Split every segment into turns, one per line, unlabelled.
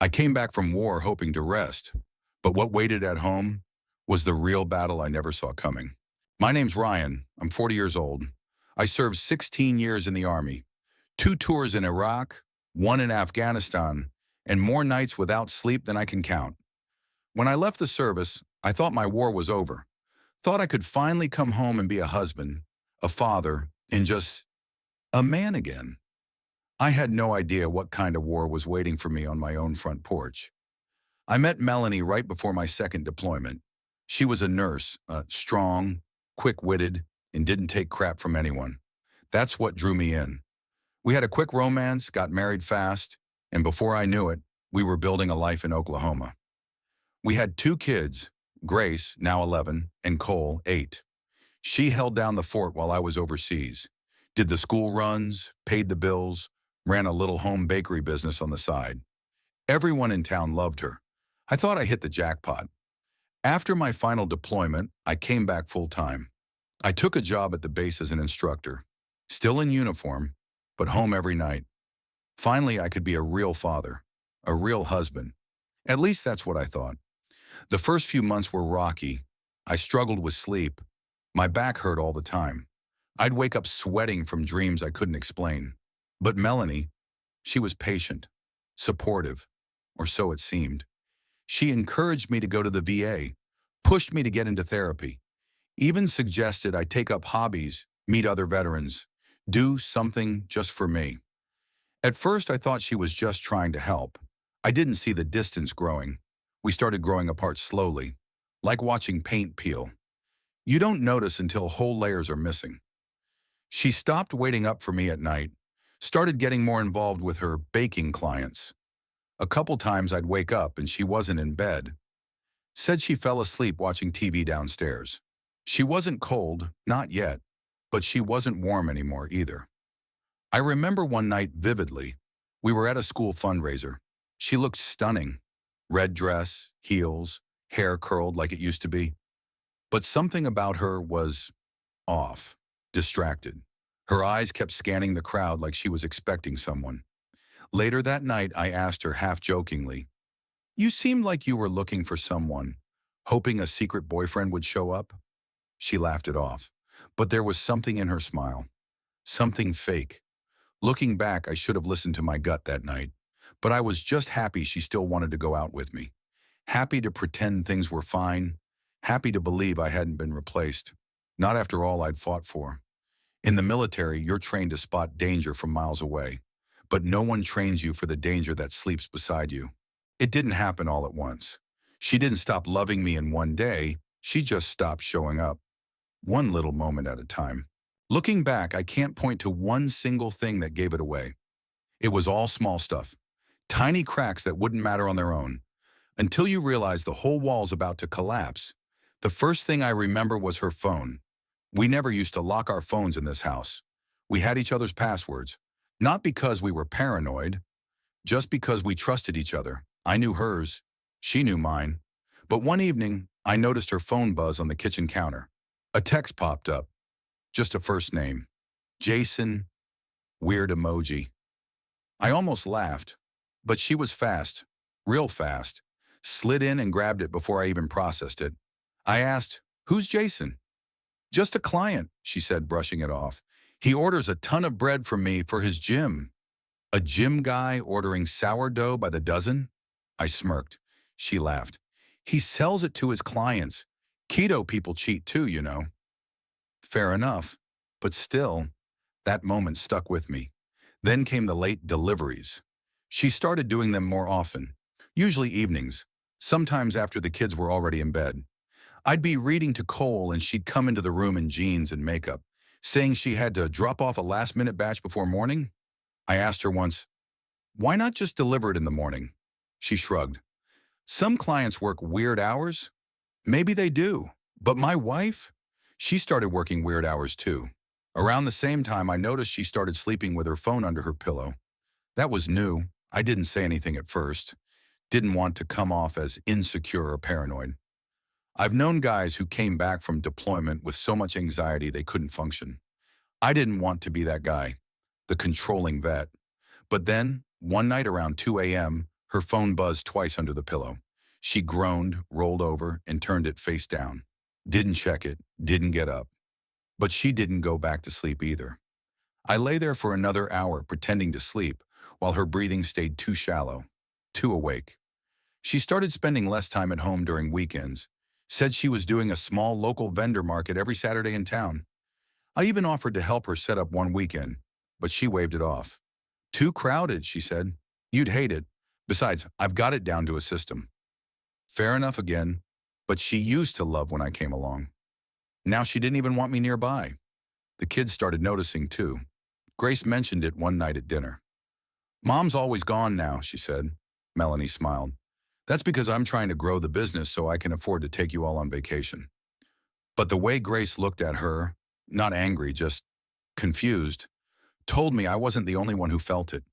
I came back from war hoping to rest, but what waited at home was the real battle I never saw coming. My name's Ryan. I'm 40 years old. I served 16 years in the Army, 2 tours in Iraq, one in Afghanistan, and more nights without sleep than I can count. When I left the service, I thought my war was over. Thought I could finally come home and be a husband, a father, and just a man again. I had no idea what kind of war was waiting for me on my own front porch. I met Melanie right before my second deployment. She was a nurse, strong, quick-witted, and didn't take crap from anyone. That's what drew me in. We had a quick romance, got married fast, and before I knew it, we were building a life in Oklahoma. We had 2 kids, Grace, now 11, and Cole, 8. She held down the fort while I was overseas, did the school runs, paid the bills, ran a little home bakery business on the side. Everyone in town loved her. I thought I hit the jackpot. After my final deployment, I came back full-time. I took a job at the base as an instructor, still in uniform, but home every night. Finally, I could be a real father, a real husband. At least that's what I thought. The first few months were rocky. I struggled with sleep. My back hurt all the time. I'd wake up sweating from dreams I couldn't explain. But Melanie, she was patient, supportive, or so it seemed. She encouraged me to go to the VA, pushed me to get into therapy, even suggested I take up hobbies, meet other veterans, do something just for me. At first, I thought she was just trying to help. I didn't see the distance growing. We started growing apart slowly, like watching paint peel. You don't notice until whole layers are missing. She stopped waiting up for me at night, started getting more involved with her baking clients. A couple times I'd wake up and she wasn't in bed. Said she fell asleep watching TV downstairs. She wasn't cold, not yet, but she wasn't warm anymore either. I remember one night vividly. We were at a school fundraiser. She looked stunning. Red dress, heels, hair curled like it used to be. But something about her was off, distracted. Her eyes kept scanning the crowd like she was expecting someone. Later that night, I asked her half-jokingly, "You seemed like you were looking for someone, hoping a secret boyfriend would show up?" She laughed it off, but there was something in her smile, something fake. Looking back, I should have listened to my gut that night, but I was just happy she still wanted to go out with me. Happy to pretend things were fine, happy to believe I hadn't been replaced, not after all I'd fought for. In the military, you're trained to spot danger from miles away, but no one trains you for the danger that sleeps beside you. It didn't happen all at once. She didn't stop loving me in one day, she just stopped showing up, one little moment at a time. Looking back, I can't point to one single thing that gave it away. It was all small stuff, tiny cracks that wouldn't matter on their own, until you realize the whole wall's about to collapse. The first thing I remember was her phone. We never used to lock our phones in this house. We had each other's passwords, not because we were paranoid, just because we trusted each other. I knew hers, she knew mine. But one evening, I noticed her phone buzz on the kitchen counter. A text popped up, just a first name. Jason, weird emoji. I almost laughed, but she was fast, real fast, slid in and grabbed it before I even processed it. I asked, "Who's Jason?" "Just a client," she said, brushing it off. "He orders a ton of bread from me for his gym." A gym guy ordering sourdough by the dozen? I smirked. She laughed. "He sells it to his clients. Keto people cheat too, you know." Fair enough, but still, that moment stuck with me. Then came the late deliveries. She started doing them more often, usually evenings, sometimes after the kids were already in bed. I'd be reading to Cole and she'd come into the room in jeans and makeup, saying she had to drop off a last-minute batch before morning. I asked her once, "Why not just deliver it in the morning?" She shrugged. "Some clients work weird hours." Maybe they do, but my wife? She started working weird hours too. Around the same time, I noticed she started sleeping with her phone under her pillow. That was new. I didn't say anything at first. Didn't want to come off as insecure or paranoid. I've known guys who came back from deployment with so much anxiety they couldn't function. I didn't want to be that guy, the controlling vet. But then, one night around 2 a.m., Her phone buzzed twice under the pillow. She groaned, rolled over, and turned it face down. Didn't check it, didn't get up. But she didn't go back to sleep either. I lay there for another hour pretending to sleep, while her breathing stayed too shallow, too awake. She started spending less time at home during weekends, said she was doing a small local vendor market every Saturday in town. I even offered to help her set up one weekend, but she waved it off. Too crowded, she said. You'd hate it. Besides, I've got it down to a system. Fair enough again, but she used to love when I came along. Now she didn't even want me nearby. The kids started noticing too. Grace mentioned it one night at dinner. Mom's always gone now, she said. Melanie smiled. That's because I'm trying to grow the business so I can afford to take you all on vacation. But the way Grace looked at her, not angry, just confused, told me I wasn't the only one who felt it.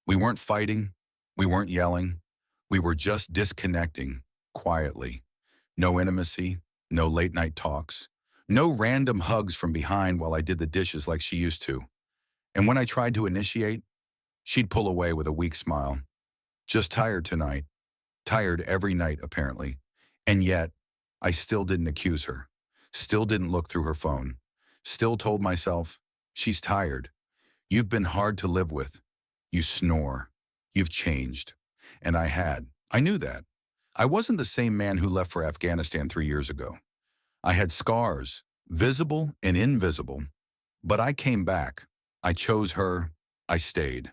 We weren't fighting, we weren't yelling, we were just disconnecting, quietly. No intimacy, no late night talks, no random hugs from behind while I did the dishes like she used to. And when I tried to initiate, she'd pull away with a weak smile. Just tired tonight. Tired every night, apparently. And yet, I still didn't accuse her. Still didn't look through her phone. Still told myself, she's tired. You've been hard to live with. You snore. You've changed. And I had. I knew that. I wasn't the same man who left for Afghanistan 3 years ago. I had scars, visible and invisible. But I came back. I chose her. I stayed.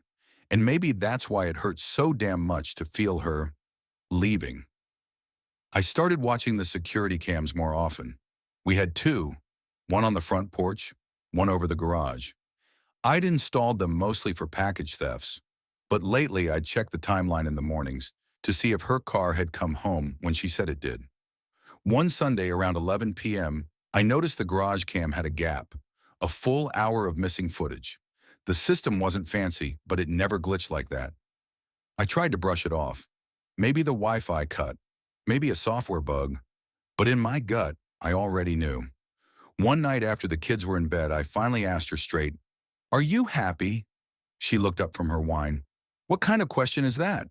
And maybe that's why it hurt so damn much to feel her leaving. I started watching the security cams more often. We had two, one on the front porch, one over the garage. I'd installed them mostly for package thefts, but lately I'd checked the timeline in the mornings to see if her car had come home when she said it did. One Sunday around 11 p.m., I noticed the garage cam had a gap, a full hour of missing footage. The system wasn't fancy, but it never glitched like that. I tried to brush it off. Maybe the Wi-Fi cut, maybe a software bug, but in my gut, I already knew. One night after the kids were in bed, I finally asked her straight, "Are you happy?" She looked up from her wine. "What kind of question is that?"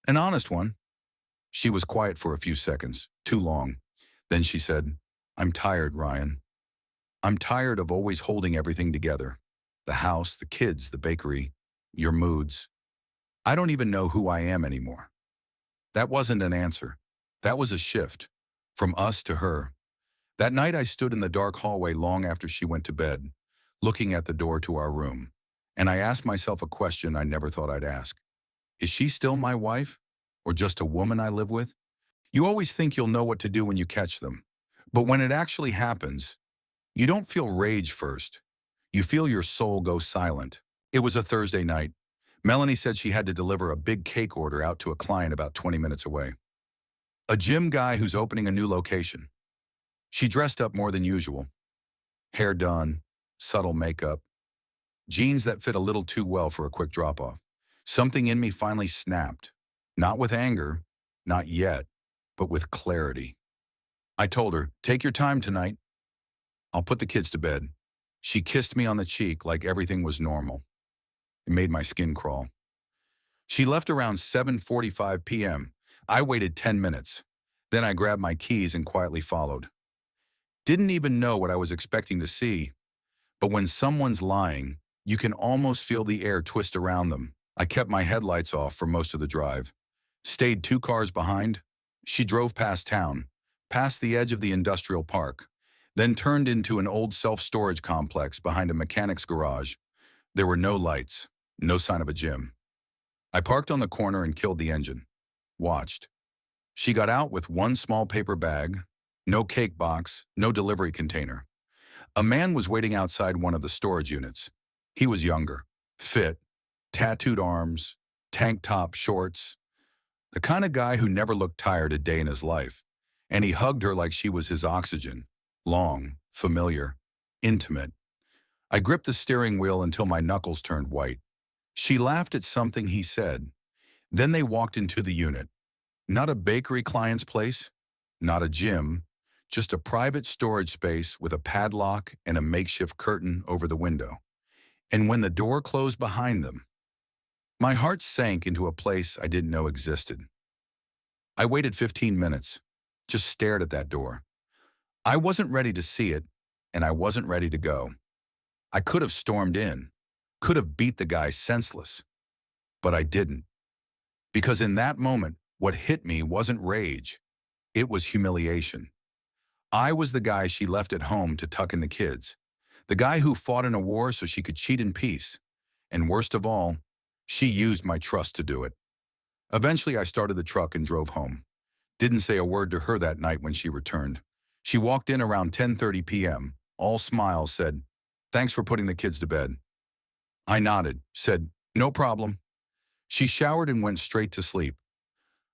"An honest one." She was quiet for a few seconds, too long. Then she said, "I'm tired, Ryan. I'm tired of always holding everything together. The house, the kids, the bakery, your moods. I don't even know who I am anymore." That wasn't an answer. That was a shift. From us to her. That night I stood in the dark hallway long after she went to bed, looking at the door to our room. And I asked myself a question I never thought I'd ask. Is she still my wife? Or just a woman I live with? You always think you'll know what to do when you catch them. But when it actually happens, you don't feel rage first. You feel your soul go silent. It was a Thursday night. Melanie said she had to deliver a big cake order out to a client about 20 minutes away. A gym guy who's opening a new location. She dressed up more than usual. Hair done, subtle makeup, jeans that fit a little too well for a quick drop-off. Something in me finally snapped. Not with anger, not yet, but with clarity. I told her, "Take your time tonight. I'll put the kids to bed." She kissed me on the cheek like everything was normal. It made my skin crawl. She left around 7:45 p.m. I waited 10 minutes. Then I grabbed my keys and quietly followed. Didn't even know what I was expecting to see. But when someone's lying, you can almost feel the air twist around them. I kept my headlights off for most of the drive. Stayed 2 cars behind. She drove past town, past the edge of the industrial park, then turned into an old self-storage complex behind a mechanic's garage. There were no lights, no sign of a gym. I parked on the corner and killed the engine. Watched. She got out with one small paper bag, no cake box, no delivery container. A man was waiting outside one of the storage units. He was younger, fit, tattooed arms, tank top, shorts. The kind of guy who never looked tired a day in his life. And he hugged her like she was his oxygen. Long, familiar, intimate. I gripped the steering wheel until my knuckles turned white. She laughed at something he said. Then they walked into the unit. Not a bakery client's place, not a gym, just a private storage space with a padlock and a makeshift curtain over the window. And when the door closed behind them, My heart sank into a place I didn't know existed. I waited 15 minutes, just stared at that door. I wasn't ready to see it, and I wasn't ready to go. I could have stormed in, could have beat the guy senseless, but I didn't. Because in that moment, what hit me wasn't rage, it was humiliation. I was the guy she left at home to tuck in the kids, the guy who fought in a war so she could cheat in peace, and worst of all, she used my trust to do it. Eventually, I started the truck and drove home. Didn't say a word to her that night when she returned. She walked in around 10:30 p.m., all smiles, said, "Thanks for putting the kids to bed." I nodded, said, "No problem." She showered and went straight to sleep.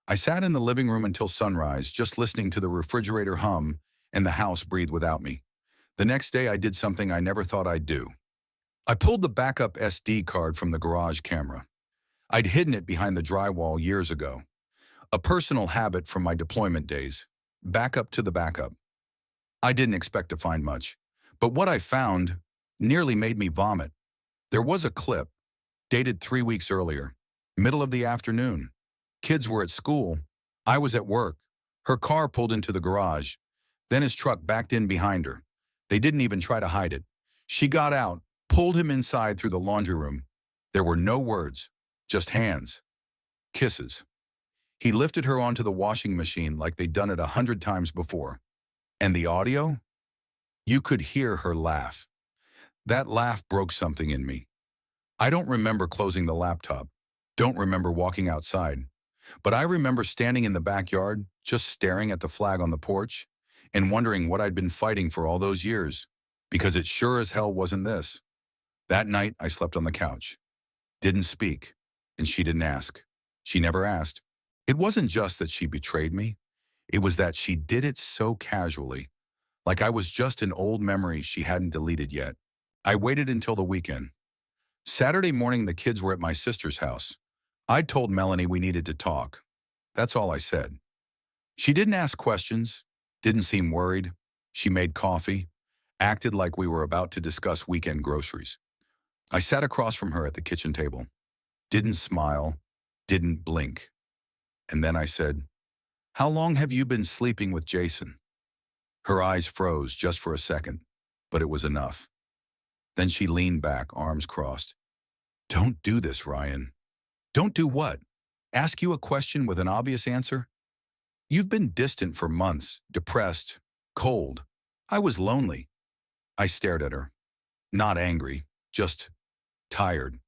I sat in the living room until sunrise, just listening to the refrigerator hum and the house breathe without me. The next day, I did something I never thought I'd do. I pulled the backup SD card from the garage camera. I'd hidden it behind the drywall years ago. A personal habit from my deployment days. Backup to the backup. I didn't expect to find much, but what I found nearly made me vomit. There was a clip, dated 3 weeks earlier, middle of the afternoon. Kids were at school. I was at work. Her car pulled into the garage. Then his truck backed in behind her. They didn't even try to hide it. She got out, pulled him inside through the laundry room. There were no words, just hands. Kisses. He lifted her onto the washing machine like they'd done it 100 times before. And the audio? You could hear her laugh. That laugh broke something in me. I don't remember closing the laptop. Don't remember walking outside. But I remember standing in the backyard, just staring at the flag on the porch, and wondering what I'd been fighting for all those years. Because it sure as hell wasn't this. That night, I slept on the couch. Didn't speak. And she didn't ask. She never asked. It wasn't just that she betrayed me. It was that she did it so casually, like I was just an old memory she hadn't deleted yet. I waited until the weekend. Saturday morning, the kids were at my sister's house. I'd told Melanie we needed to talk. That's all I said. She didn't ask questions, didn't seem worried. She made coffee, acted like we were about to discuss weekend groceries. I sat across from her at the kitchen table. Didn't smile, didn't blink. And then I said, "How long have you been sleeping with Jason?" Her eyes froze just for a second, but it was enough. Then she leaned back, arms crossed. "Don't do this, Ryan." "Don't do what? Ask you a question with an obvious answer?" "You've been distant for months, depressed, cold. I was lonely." I stared at her. Not angry, just tired.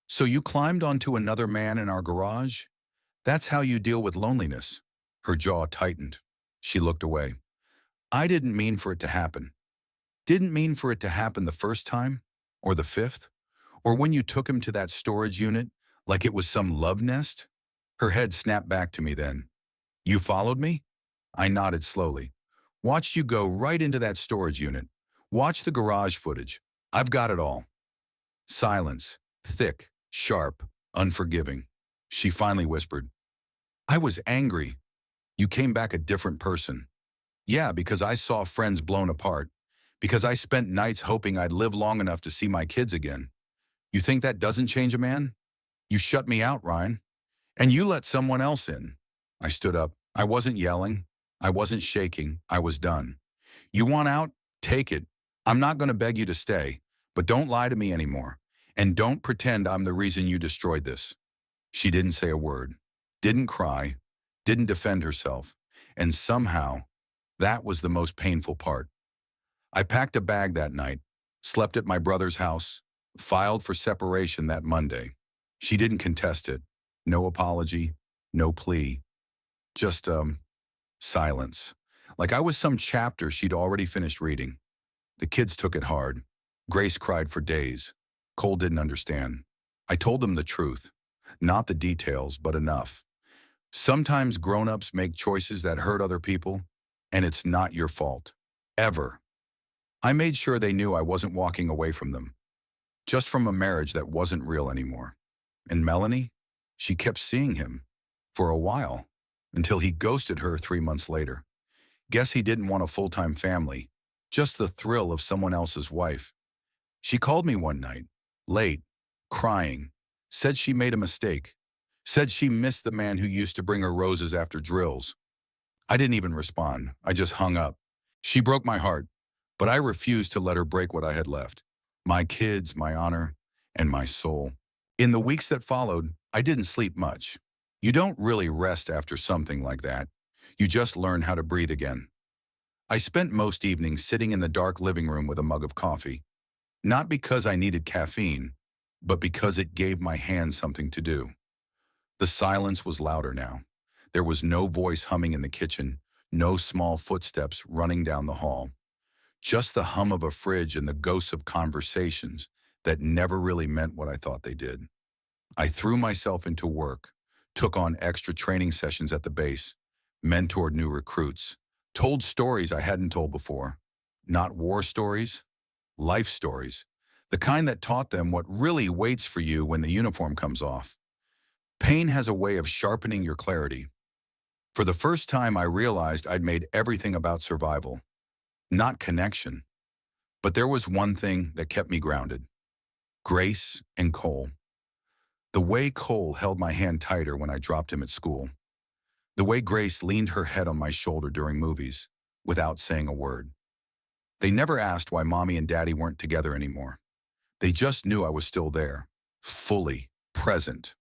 "So you climbed onto another man in our garage? That's how you deal with loneliness." Her jaw tightened. She looked away. "I didn't mean for it to happen. Didn't mean for it to happen the first time, or the fifth, or when you took him to that storage unit like it was some love nest." Her head snapped back to me then. "You followed me?" I nodded slowly. "Watched you go right into that storage unit. Watched the garage footage. I've got it all." Silence, thick, sharp, unforgiving. She finally whispered, "I was angry. You came back a different person." "Yeah, because I saw friends blown apart. Because I spent nights hoping I'd live long enough to see my kids again. You think that doesn't change a man? You shut me out, Ryan. And you let someone else in." I stood up. I wasn't yelling. I wasn't shaking. I was done. "You want out? Take it. I'm not going to beg you to stay. But don't lie to me anymore. And don't pretend I'm the reason you destroyed this." She didn't say a word. Didn't cry. Didn't defend herself. And somehow, that was the most painful part. I packed a bag that night, slept at my brother's house, filed for separation that Monday. She didn't contest it. No apology, no plea. Just, silence. Like I was some chapter she'd already finished reading. The kids took it hard. Grace cried for days. Cole didn't understand. I told them the truth. Not the details, but enough. Sometimes grown-ups make choices that hurt other people, and it's not your fault. Ever. I made sure they knew I wasn't walking away from them. Just from a marriage that wasn't real anymore. And Melanie? She kept seeing him. For a while. Until he ghosted her 3 months later. Guess he didn't want a full-time family. Just the thrill of someone else's wife. She called me one night. Late. Crying. said she made a mistake, said she missed the man who used to bring her roses after drills. I didn't even respond. I just hung up. She broke my heart, but I refused to let her break what I had left. My kids, my honor, and my soul. In the weeks that followed, I didn't sleep much. You don't really rest after something like that. You just learn how to breathe again. I spent most evenings sitting in the dark living room with a mug of coffee. Not because I needed caffeine, but because it gave my hands something to do. The silence was louder now. There was no voice humming in the kitchen, no small footsteps running down the hall. Just the hum of a fridge and the ghosts of conversations that never really meant what I thought they did. I threw myself into work, took on extra training sessions at the base, mentored new recruits, told stories I hadn't told before. Not war stories, life stories. The kind that taught them what really waits for you when the uniform comes off. Pain has a way of sharpening your clarity. For the first time, I realized I'd made everything about survival, not connection. But there was one thing that kept me grounded. Grace and Cole. The way Cole held my hand tighter when I dropped him at school. The way Grace leaned her head on my shoulder during movies, without saying a word. They never asked why Mommy and Daddy weren't together anymore. They just knew I was still there, fully present.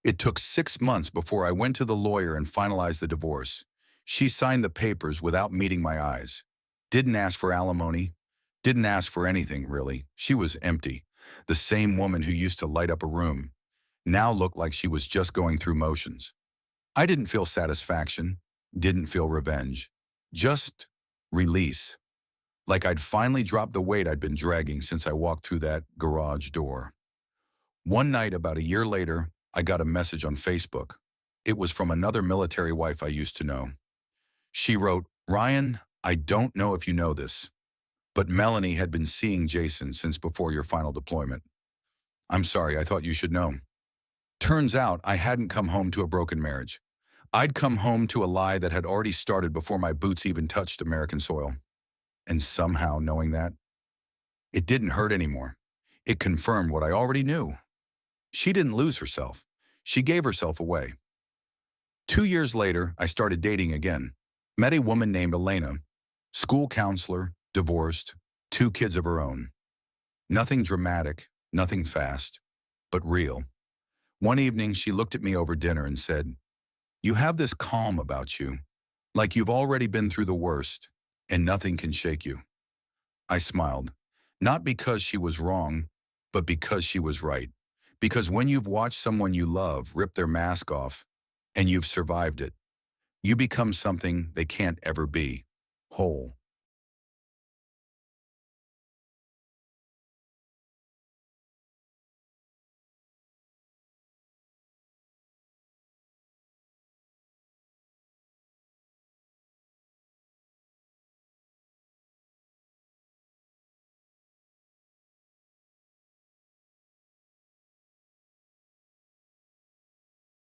It took 6 months before I went to the lawyer and finalized the divorce. She signed the papers without meeting my eyes. Didn't ask for alimony. Didn't ask for anything, really. She was empty. The same woman who used to light up a room now looked like she was just going through motions. I didn't feel satisfaction, didn't feel revenge. Just release. Like I'd finally dropped the weight I'd been dragging since I walked through that garage door. One night, about a year later, I got a message on Facebook. It was from another military wife I used to know. She wrote, "Ryan, I don't know if you know this, but Melanie had been seeing Jason since before your final deployment. I'm sorry, I thought you should know." Turns out I hadn't come home to a broken marriage. I'd come home to a lie that had already started before my boots even touched American soil. And somehow, knowing that, it didn't hurt anymore. It confirmed what I already knew. She didn't lose herself. She gave herself away. 2 years later, I started dating again. Met a woman named Elena, school counselor, divorced, 2 kids of her own. Nothing dramatic, nothing fast, but real. One evening, she looked at me over dinner and said, "You have this calm about you, like you've already been through the worst, and nothing can shake you." I smiled, not because she was wrong, but because she was right. Because when you've watched someone you love rip their mask off, and you've survived it, you become something they can't ever be, whole.